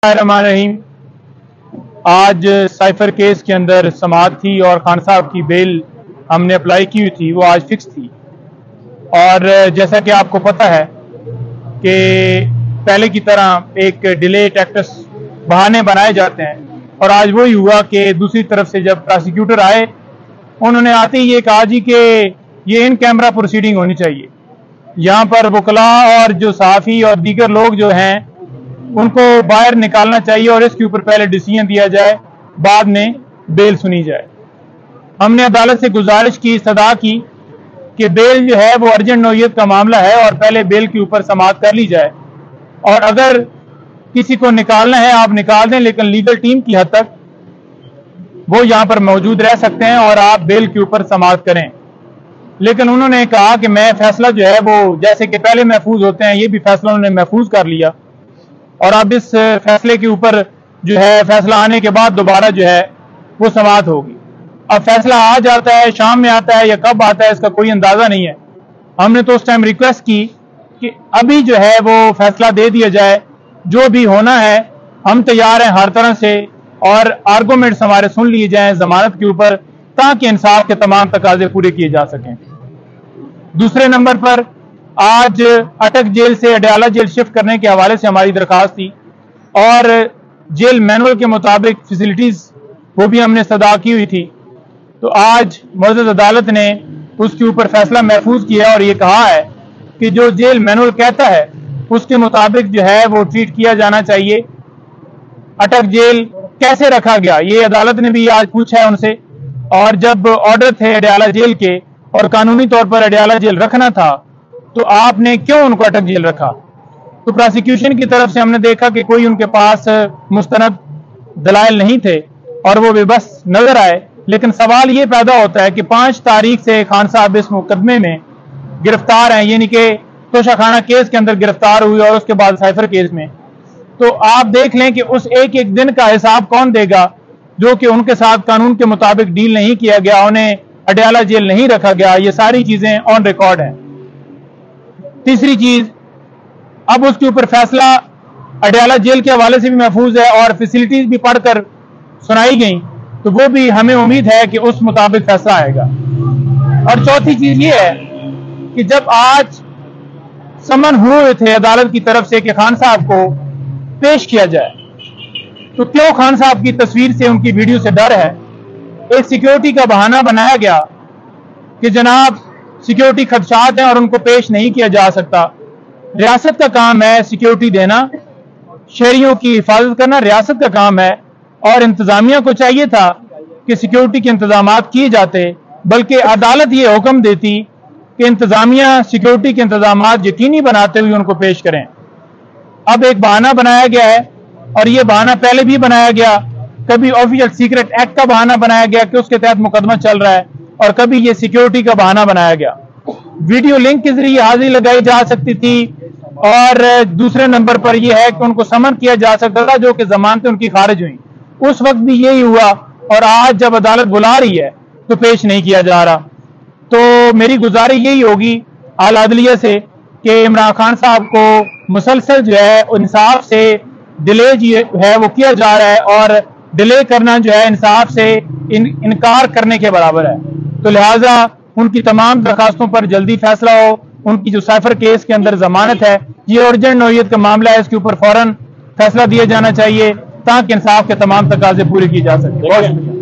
रहीम। आज cipher case के अंदर समाअत थी और खान साहब की बेल हमने अप्लाई की हुई थी, वो आज फिक्स थी। और जैसा कि आपको पता है कि पहले की तरह एक डिले टैक्टिक्स बहाने बनाए जाते हैं, और आज वही हुआ कि दूसरी तरफ से जब प्रोसिक्यूटर आए, उन्होंने आते ही ये कहा जी कि ये इन कैमरा प्रोसीडिंग होनी चाहिए। यहाँ पर वकला और जो सहाफ़ी और दीगर लोग जो हैं उनको बाहर निकालना चाहिए और इसके ऊपर पहले डिसीजन दिया जाए, बाद में बेल सुनी जाए। हमने अदालत से गुजारिश की, सदा की कि बेल जो है वो अर्जेंट नौयत का मामला है और पहले बेल के ऊपर समाअत कर ली जाए, और अगर किसी को निकालना है आप निकाल दें, लेकिन लीगल टीम की हद तक वो यहाँ पर मौजूद रह सकते हैं और आप बेल के ऊपर समाअत करें। लेकिन उन्होंने कहा कि मैं फैसला जो है वो जैसे कि पहले महफूज होते हैं, ये भी फैसला उन्होंने महफूज कर लिया, और अब इस फैसले के ऊपर जो है फैसला आने के बाद दोबारा जो है वो समाअत होगी। अब फैसला आज आता है, शाम में आता है या कब आता है, इसका कोई अंदाजा नहीं है। हमने तो उस टाइम रिक्वेस्ट की कि अभी जो है वो फैसला दे दिया जाए, जो भी होना है हम तैयार हैं हर तरह से, और आर्गूमेंट्स हमारे सुन लिए जाएं जमानत के ऊपर, ताकि इंसाफ के तमाम तकाजे पूरे किए जा सकें। दूसरे नंबर पर आज अटक जेल से अडयाला जेल शिफ्ट करने के हवाले से हमारी दरखास्त थी, और जेल मैनुअल के मुताबिक फैसिलिटीज वो भी हमने सदा की हुई थी। तो आज मुअज़्ज़ज़ अदालत ने उसके ऊपर फैसला महफूज किया और ये कहा है कि जो जेल मैनुअल कहता है उसके मुताबिक जो है वो ट्रीट किया जाना चाहिए। अटक जेल कैसे रखा गया, ये अदालत ने भी आज पूछा है उनसे, और जब ऑर्डर थे अडयाला जेल के और कानूनी तौर पर अडयाला जेल रखना था, तो आपने क्यों उनको अटक जेल रखा? तो प्रोसिक्यूशन की तरफ से हमने देखा कि कोई उनके पास मुस्तनद दलाइल नहीं थे और वो बेबस नजर आए। लेकिन सवाल ये पैदा होता है कि 5 तारीख से खान साहब इस मुकदमे में गिरफ्तार हैं, यानी कि तोशाखाना केस के अंदर गिरफ्तार हुए और उसके बाद साइफर केस में। तो आप देख लें कि उस एक एक दिन का हिसाब कौन देगा जो कि उनके साथ कानून के मुताबिक डील नहीं किया गया, उन्हें अडयाला जेल नहीं रखा गया। ये सारी चीजें ऑन रिकॉर्ड हैं। तीसरी चीज, अब उसके ऊपर फैसला अडयाला जेल के हवाले से भी महफूज है और फैसिलिटीज भी पढ़कर सुनाई गई, तो वो भी हमें उम्मीद है कि उस मुताबिक फैसला आएगा। और चौथी चीज ये है कि जब आज समन हुए थे अदालत की तरफ से कि खान साहब को पेश किया जाए, तो क्यों खान साहब की तस्वीर से, उनकी वीडियो से डर है? एक सिक्योरिटी का बहाना बनाया गया कि जनाब सिक्योरिटी खदशात हैं और उनको पेश नहीं किया जा सकता। रियासत का काम है सिक्योरिटी देना, शहरियों की हिफाजत करना रियासत का काम है, और इंतजामिया को चाहिए था कि सिक्योरिटी के इंतजामात किए जाते, बल्कि अदालत ये हुक्म देती कि इंतजामिया सिक्योरिटी के इंतजामात यकीनी बनाते हुए उनको पेश करें। अब एक बहाना बनाया गया है, और ये बहाना पहले भी बनाया गया। कभी ऑफिशियल सीक्रेट एक्ट का बहाना बनाया गया कि उसके तहत मुकदमा चल रहा है, और कभी ये सिक्योरिटी का बहाना बनाया गया। वीडियो लिंक के जरिए हाजिरी लगाई जा सकती थी, और दूसरे नंबर पर यह है कि उनको समन किया जा सकता था, जो कि जमानतें उनकी खारिज हुई। उस वक्त भी यही हुआ, और आज जब अदालत बुला रही है तो पेश नहीं किया जा रहा। तो मेरी गुजारिश यही होगी आला अदलिया से कि इमरान खान साहब को मुसलसल जो है इंसाफ से डिले है वो किया जा रहा है, और डिले करना जो है इंसाफ से इनकार करने के बराबर है। तो लिहाजा उनकी तमाम दरखास्तों पर जल्दी फैसला हो। उनकी जो साइफर केस के अंदर जमानत है, ये अर्जेंट नौयत का मामला है, इसके ऊपर फौरन फैसला दिया जाना चाहिए ताकि इंसाफ के तमाम तकाजे पूरे किए जा सकें। बहुत शुक्रिया।